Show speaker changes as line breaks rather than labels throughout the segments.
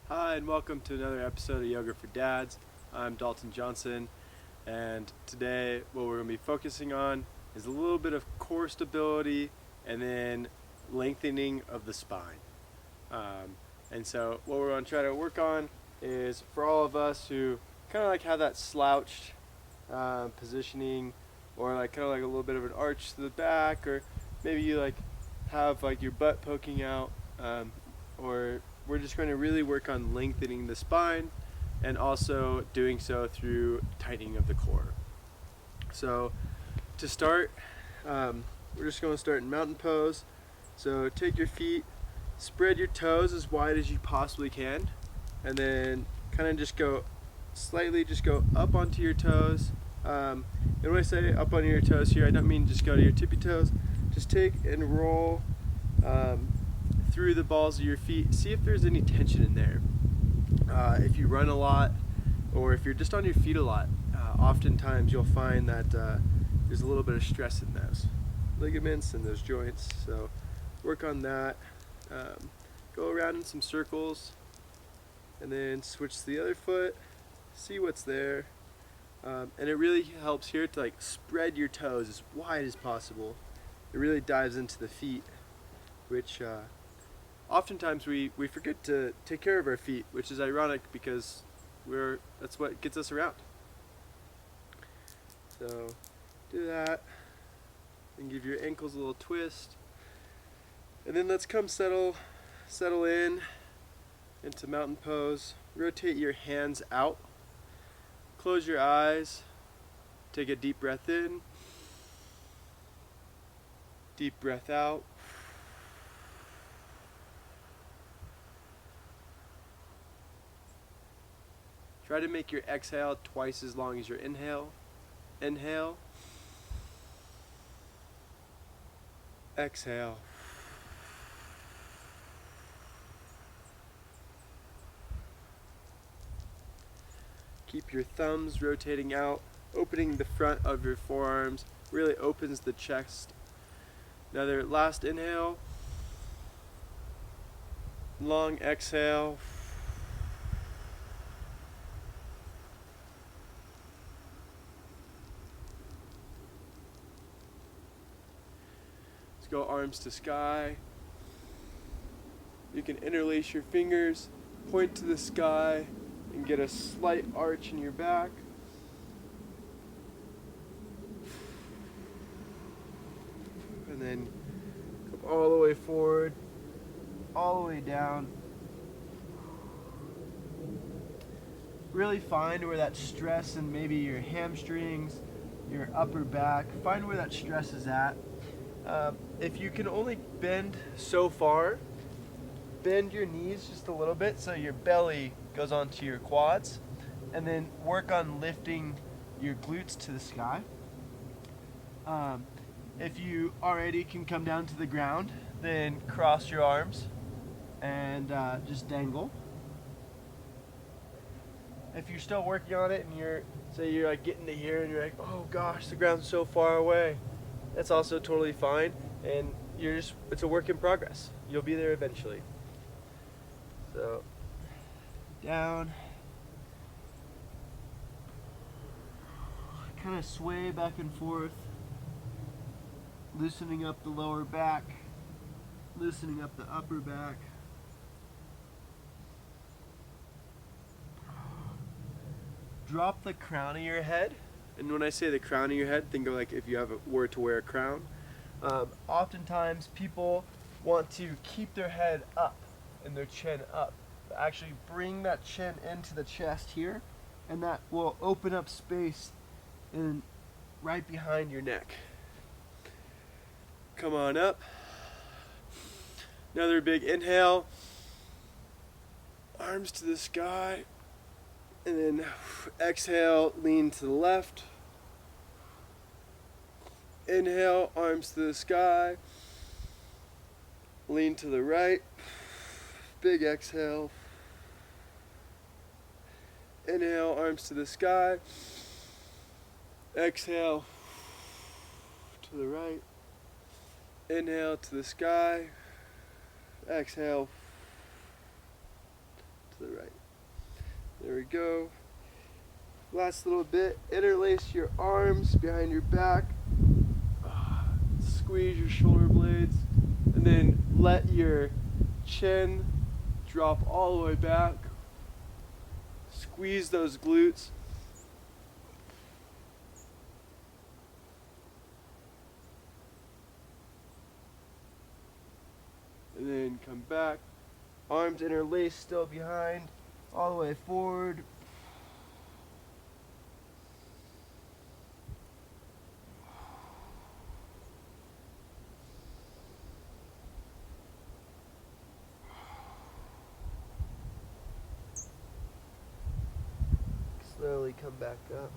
Hi, and welcome to another episode of Yoga for Dads. I'm Dalton Johnson, and today what we're going to be focusing on is a little bit of core stability and then lengthening of the spine. And so what we're going to try to work on is for all of us who kind of like have that slouched positioning, or like kind of like a little bit of an arch to the back, or maybe you like have like your butt poking out, or we're just going to really work on lengthening the spine and also doing so through tightening of the core. So to start, we're just going to start in mountain pose. So take your feet, spread your toes as wide as you possibly can, and then kind of just go up onto your toes. And when I say up on your toes here, I don't mean just go to your tippy toes. Just take and roll through the balls of your feet. See if there's any tension in there. If you run a lot, or if you're just on your feet a lot, oftentimes you'll find that there's a little bit of stress in those ligaments and those joints. So work on that. Go around in some circles, and then switch to the other foot. See what's there. And it really helps here to like spread your toes as wide as possible. It really dives into the feet, which oftentimes we forget to take care of our feet, which is ironic because that's what gets us around. So do that, and give your ankles a little twist, and then let's come settle in into mountain pose. Rotate your hands out, close your eyes, take a deep breath in, deep breath out. Try to make your exhale twice as long as your inhale. Inhale. Exhale. Keep your thumbs rotating out, opening the front of your forearms, really opens the chest. Another last inhale. Long exhale. Go arms to sky. You can interlace your fingers, point to the sky, and get a slight arch in your back. And then come all the way forward, all the way down. Really find where that stress in maybe your hamstrings, your upper back, find where that stress is at. If you can only bend so far, bend your knees just a little bit so your belly goes onto your quads, and then work on lifting your glutes to the sky. If you already can come down to the ground, then cross your arms and just dangle. If you're still working on it and you're like getting to here and you're like, oh gosh, the ground's so far away, that's also totally fine, and it's a work in progress. You'll be there eventually. So, down. Kind of sway back and forth, loosening up the lower back, loosening up the upper back. Drop the crown of your head. And when I say the crown of your head, think of like if you were to wear a crown. Oftentimes people want to keep their head up and their chin up. Actually bring that chin into the chest here, and that will open up space right behind your neck. Come on up. Another big inhale. Arms to the sky. And then exhale, lean to the left. Inhale, arms to the sky. Lean to the right. Big exhale. Inhale, arms to the sky. Exhale to the right. Inhale to the sky. Exhale to the right. There we go. Last little bit. Interlace your arms behind your back. Squeeze your shoulder blades. And then let your chin drop all the way back. Squeeze those glutes. And then come back. Arms interlaced, still behind. All the way forward. Slowly come back up.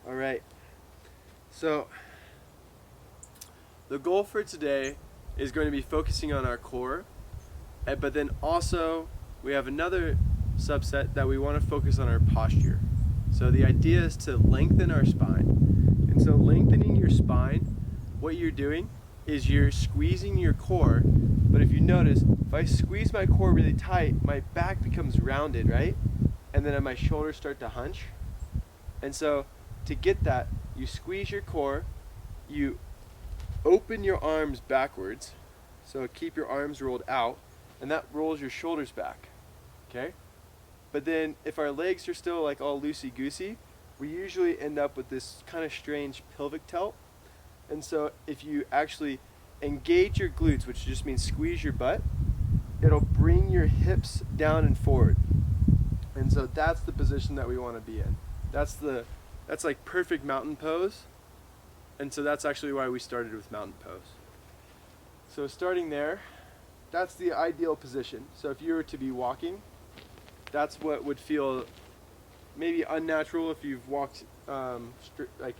All right. So the goal for today is going to be focusing on our core, but then also we have another subset that we want to focus on our posture. So the idea is to lengthen our spine. And so lengthening your spine, what you're doing is you're squeezing your core, but if you notice, if I squeeze my core really tight, my back becomes rounded, right? And then my shoulders start to hunch. And so to get that, you squeeze your core, you open your arms backwards, so keep your arms rolled out, and that rolls your shoulders back, okay? But then if our legs are still like all loosey-goosey, we usually end up with this kind of strange pelvic tilt. And so if you actually engage your glutes, which just means squeeze your butt, it'll bring your hips down and forward. And so that's the position that we want to be in. That's like perfect mountain pose. And so that's actually why we started with mountain pose. So starting there, that's the ideal position. So if you were to be walking, that's what would feel maybe unnatural if you've walked like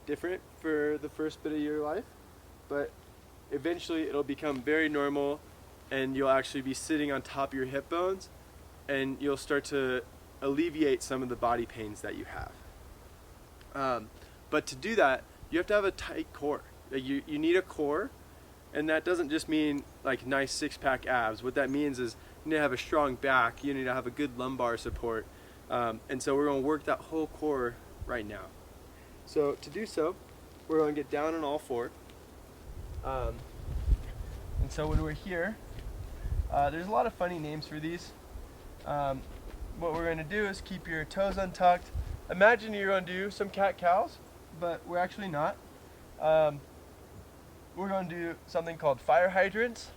different for the first bit of your life. But eventually it'll become very normal, and you'll actually be sitting on top of your hip bones, and you'll start to alleviate some of the body pains that you have. But to do that, you have to have a tight core. You need a core, and that doesn't just mean like nice six-pack abs. What that means is you need to have a strong back, you need to have a good lumbar support, and so we're going to work that whole core right now. So to do so, we're going to get down on all four. And so when we're here, there's a lot of funny names for these. What we're going to do is keep your toes untucked. Imagine you're going to do some cat-cows, but we're actually not. We're going to do something called fire hydrants.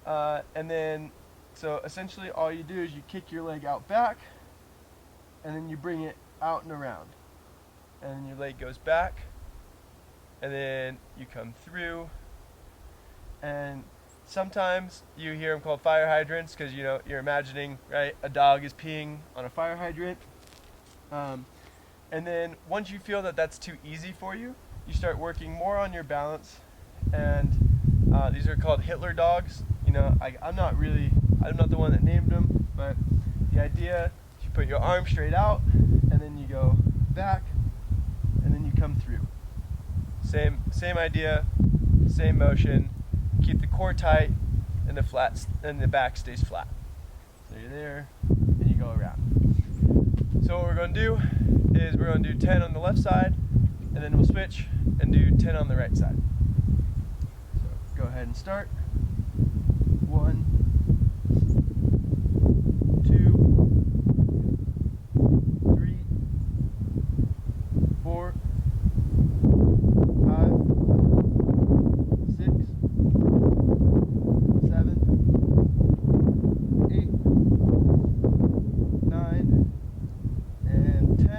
And then, so essentially all you do is you kick your leg out back, and then you bring it out and around. And then your leg goes back, and then you come through. And sometimes you hear them called fire hydrants because you're imagining, right, a dog is peeing on a fire hydrant. And then once you feel that that's too easy for you, you start working more on your balance. And these are called Hitler dogs. I'm not the one that named them, but the idea is you put your arm straight out, and then you go back, and then you come through. Same idea, same motion. Keep the core tight, and the back stays flat. So you're there, and you go around. So what we're going to do is we're going to do 10 on the left side, and then we'll switch and do 10 on the right side. So go ahead and start. 1, 2, 3, 4, 5, 6, 7, 8, 9, and 10.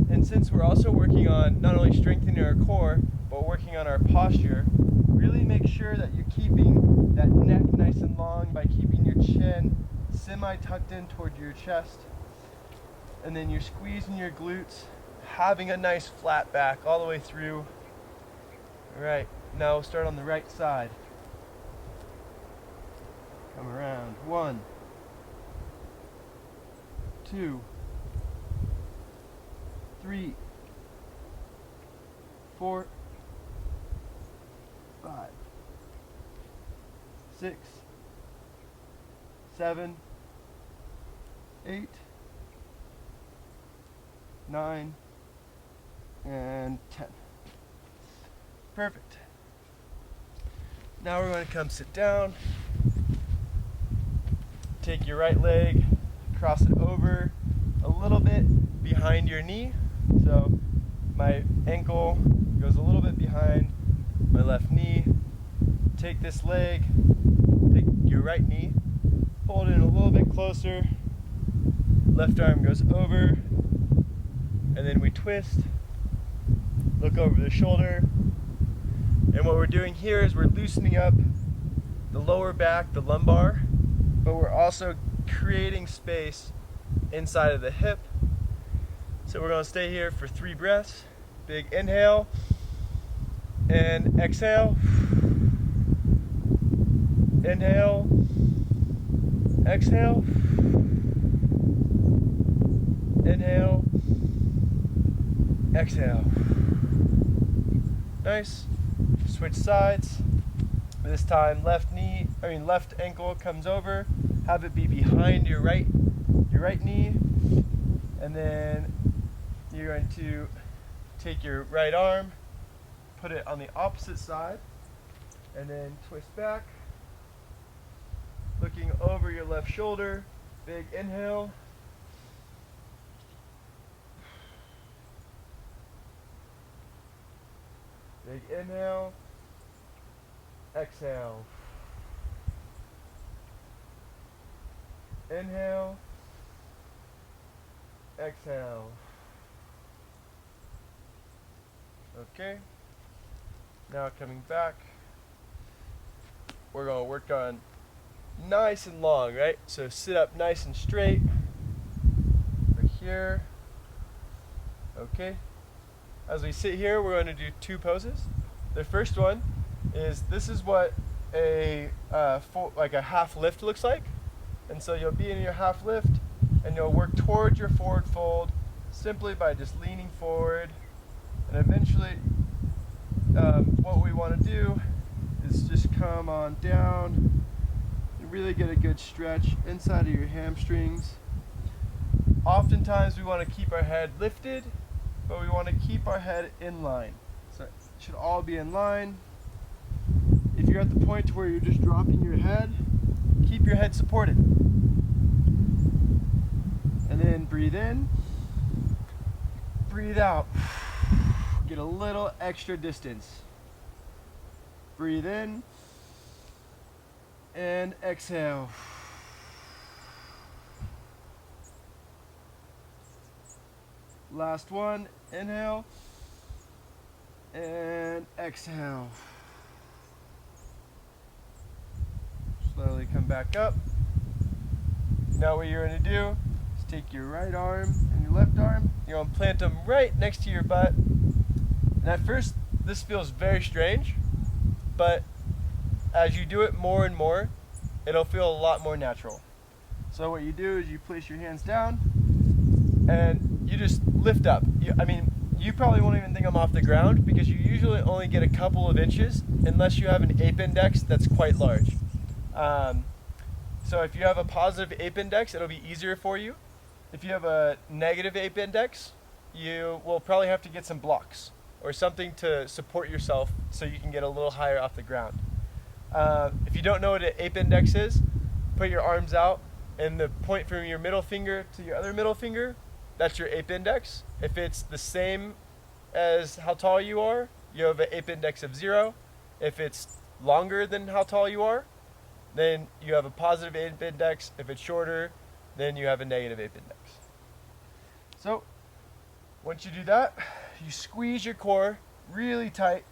And since we're also working on not only strengthening our core, but working on our posture, really make sure that you're keeping that neck nice and long by keeping your chin semi-tucked in toward your chest. And then you're squeezing your glutes, having a nice flat back all the way through. All right, now we'll start on the right side. Come around. 1, 2, 3, 4, 5, 6, 7, 8, 9, and 10. Perfect. Now we're going to come sit down. Take your right leg, cross it over a little bit behind your knee. So my ankle goes a little bit behind my left knee. Take this leg, take your right knee, hold it a little bit closer. Left arm goes over, and then we twist, look over the shoulder. And what we're doing here is we're loosening up the lower back, the lumbar, but we're also creating space inside of the hip. So we're going to stay here for 3 breaths. Big inhale and exhale. Inhale, exhale. Inhale, exhale. Nice. Switch sides. This time left ankle comes over. Have it be behind your right knee. And then you're going to take your right arm, put it on the opposite side, and then twist back. Looking over your left shoulder. Big inhale. Big inhale. Exhale. Inhale. Exhale. Okay. Now coming back, we're going to work on nice and long, right? So sit up nice and straight. Right here. Okay. As we sit here, we're going to do 2 poses. The first one is, this is what a half lift looks like. And so you'll be in your half lift, and you'll work towards your forward fold simply by just leaning forward. And eventually, what we want to do is just come on down and really get a good stretch inside of your hamstrings. Oftentimes we want to keep our head lifted, but we want to keep our head in line. So it should all be in line. If you're at the point where you're just dropping your head, keep your head supported. And then breathe in, breathe out. Get a little extra distance. Breathe in and exhale. Last one, inhale and exhale. Slowly come back up. Now what you're going to do is take your right arm and your left arm. You're going to plant them right next to your butt. And at first, this feels very strange, but as you do it more and more, it'll feel a lot more natural. So what you do is you place your hands down and you just lift up. You probably won't even think I'm off the ground, because you usually only get a couple of inches unless you have an ape index that's quite large. So if you have a positive ape index, it'll be easier for you. If you have a negative ape index, you will probably have to get some blocks or something to support yourself so you can get a little higher off the ground. If you don't know what an ape index is, put your arms out and the point from your middle finger to your other middle finger, that's your ape index. If it's the same as how tall you are, you have an ape index of 0. If it's longer than how tall you are, then you have a positive ape index. If it's shorter, then you have a negative ape index. So once you do that, you squeeze your core really tight,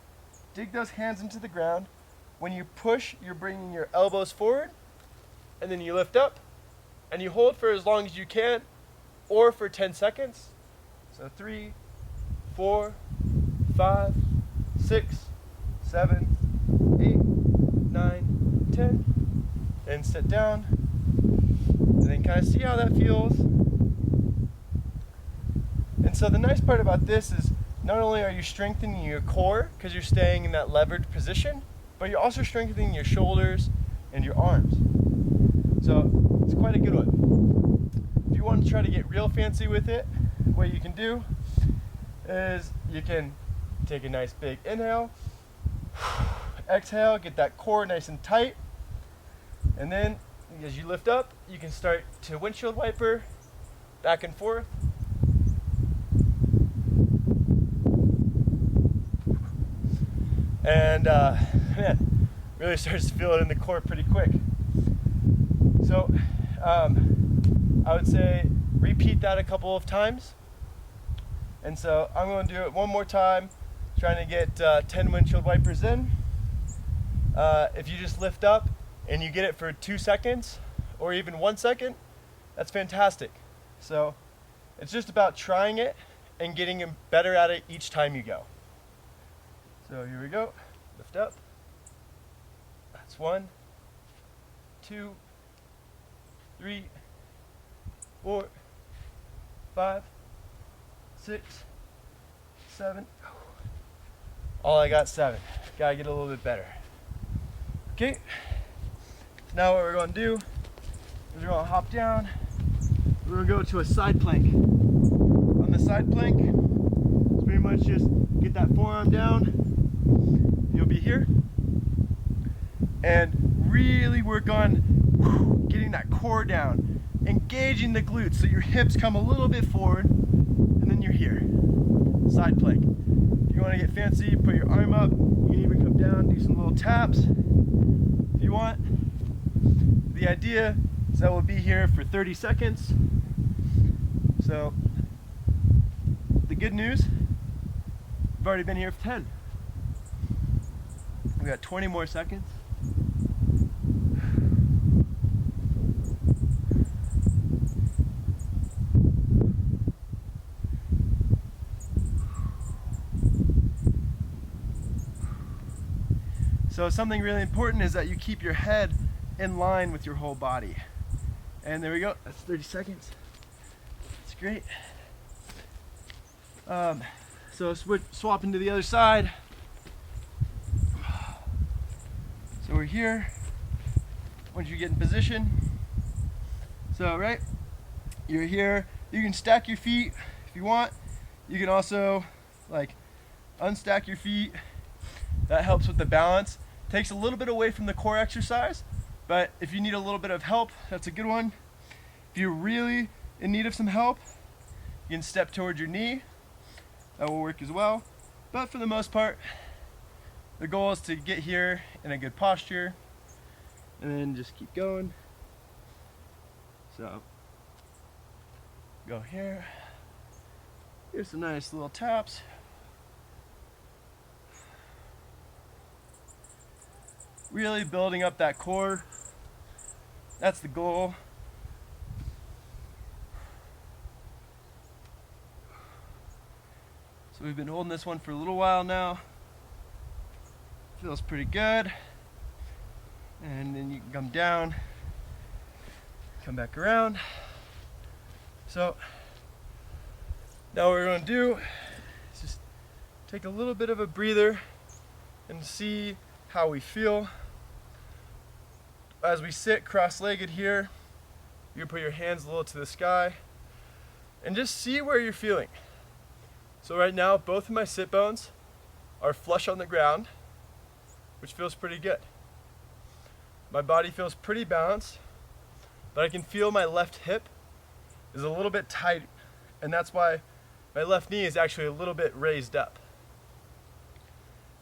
dig those hands into the ground. When you push, you're bringing your elbows forward, and then you lift up, and you hold for as long as you can, or for 10 seconds. So 3, 4, 5, 6, 7, 8, 9, 10, and sit down, and then kind of see how that feels. And so the nice part about this is, not only are you strengthening your core because you're staying in that levered position, but you're also strengthening your shoulders and your arms. So it's quite a good one. If you want to try to get real fancy with it, what you can do is you can take a nice big inhale, exhale, get that core nice and tight, and then as you lift up, you can start to windshield wiper back and forth. And man, really starts to feel it in the core pretty quick. So I would say repeat that a couple of times. And so I'm going to do it one more time, trying to get 10 windshield wipers in. If you just lift up and you get it for 2 seconds or even 1 second, that's fantastic. So it's just about trying it and getting better at it each time you go. So here we go. Lift up. That's 1, 2, 3, 4, 5, 6, 7. Oh, I got 7. Gotta get a little bit better. Okay. Now what we're going to do is we're going to hop down. We're going to go to a side plank. On the side plank, it's pretty much just get that forearm down. You'll be here. And really work on getting that core down, engaging the glutes so your hips come a little bit forward, and then you're here. Side plank. If you want to get fancy, put your arm up. You can even come down, do some little taps if you want. The idea is that we'll be here for 30 seconds. So the good news, we've already been here for 10. We got 20 more seconds. So something really important is that you keep your head in line with your whole body. And there we go, that's 30 seconds. That's great. So swap into the other side. So we're here. Once you get in position. So right, you're here. You can stack your feet if you want. You can also like unstack your feet. That helps with the balance. Takes a little bit away from the core exercise, but if you need a little bit of help, that's a good one. If you're really in need of some help, you can step towards your knee. That will work as well. But for the most part, the goal is to get here in a good posture and then just keep going. So go here. Here's some nice little taps. Really building up that core. That's the goal. So we've been holding this one for a little while now. Feels pretty good. And then you can come down, come back around. So now what we're going to do is just take a little bit of a breather and see how we feel. As we sit cross-legged here, you can put your hands a little to the sky and just see where you're feeling. So right now, both of my sit bones are flush on the ground, which feels pretty good. My body feels pretty balanced, but I can feel my left hip is a little bit tight, and that's why my left knee is actually a little bit raised up.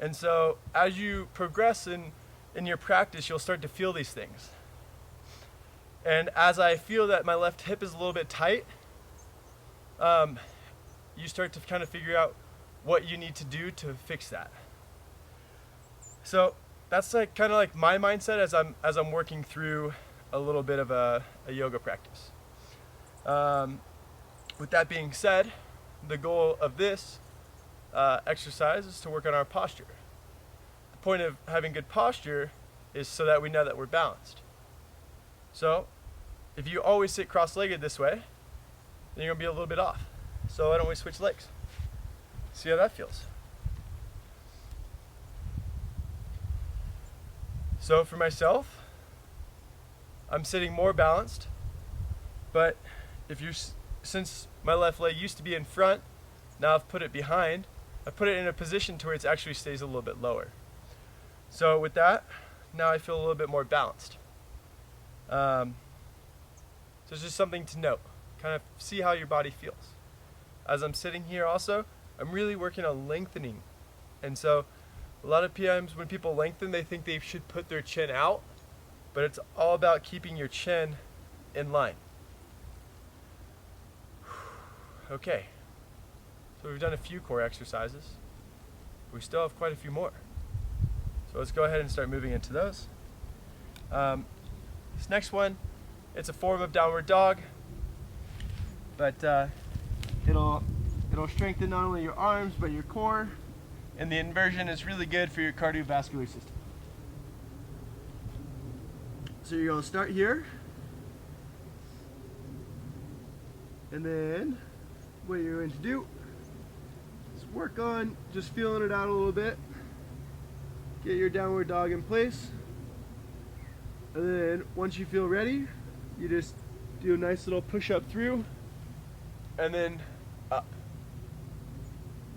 And so as you progress in your practice, you'll start to feel these things. And as I feel that my left hip is a little bit tight, you start to kind of figure out what you need to do to fix that. So that's like kind of like my mindset as I'm working through a little bit of a yoga practice. With that being said, the goal of this exercise is to work on our posture. The point of having good posture is so that we know that we're balanced. So if you always sit cross-legged this way, then you're gonna be a little bit off. So why don't we switch legs? See how that feels. So for myself, I'm sitting more balanced. But since my left leg used to be in front, now I've put it behind. I put it in a position to where it actually stays a little bit lower. So with that, now I feel a little bit more balanced. So it's just something to note. Kind of see how your body feels. As I'm sitting here also, I'm really working on lengthening. And so a lot of times when people lengthen, they think they should put their chin out, but it's all about keeping your chin in line. Okay, so we've done a few core exercises. We still have quite a few more. So let's go ahead and start moving into those. This next one, it's a form of downward dog, but it'll strengthen not only your arms but your core, and the inversion is really good for your cardiovascular system. So you're going to start here, and then what you're going to do is work on just feeling it out a little bit. Get your downward dog in place, and then once you feel ready, you just do a nice little push up through, and then up,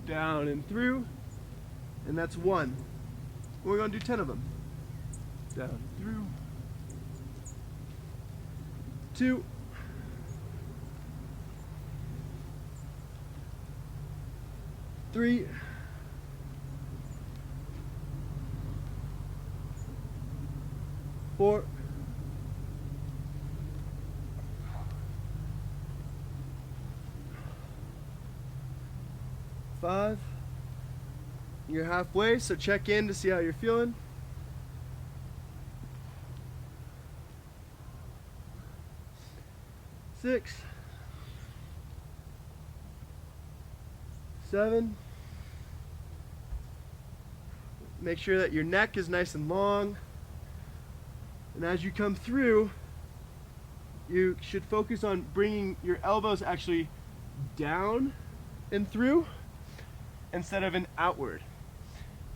down and through, and that's one. We're going to do 10 of them. Down through, 2, 3, 4, 5. You're halfway, so check in to see how you're feeling. 6, 7. Make sure that your neck is nice and long. And as you come through, you should focus on bringing your elbows actually down and through instead of an outward.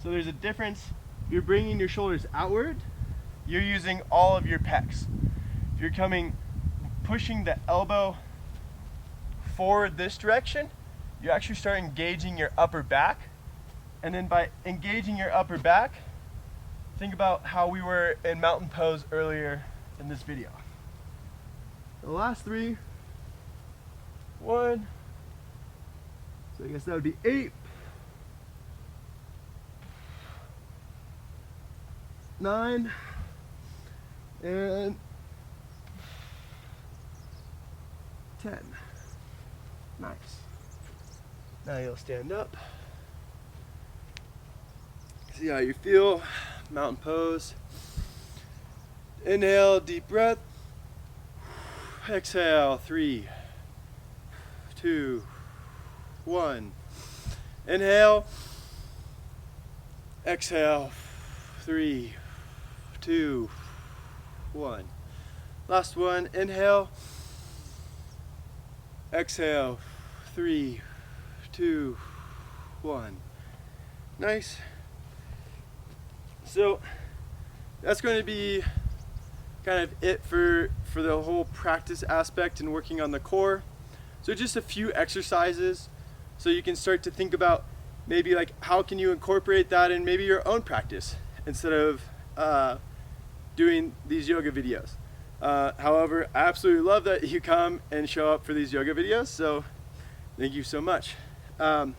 So there's a difference. You're bringing your shoulders outward, you're using all of your pecs. If you're pushing the elbow forward this direction, you actually start engaging your upper back. And then by engaging your upper back, think about how we were in mountain pose earlier in this video. The last 3, 1, so I guess that would be 8, 9, and 10. Nice. Now you'll stand up. See how you feel. Mountain pose. Inhale, deep breath. Exhale, 3, 2, 1. Inhale. Exhale, 3, 2, 1. Last one. Inhale. Exhale, 3, 2, 1. Nice. So that's going to be kind of it for the whole practice aspect and working on the core. So just a few exercises so you can start to think about maybe like how can you incorporate that in maybe your own practice instead of doing these yoga videos. However, I absolutely love that you come and show up for these yoga videos, so thank you so much. My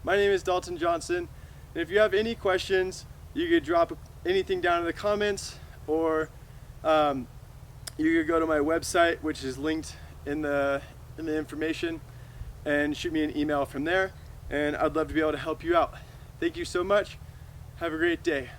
name is Dalton Johnson, and if you have any questions, you could drop anything down in the comments, or you could go to my website, which is linked in the information, and shoot me an email from there, and I'd love to be able to help you out. Thank you so much. Have a great day.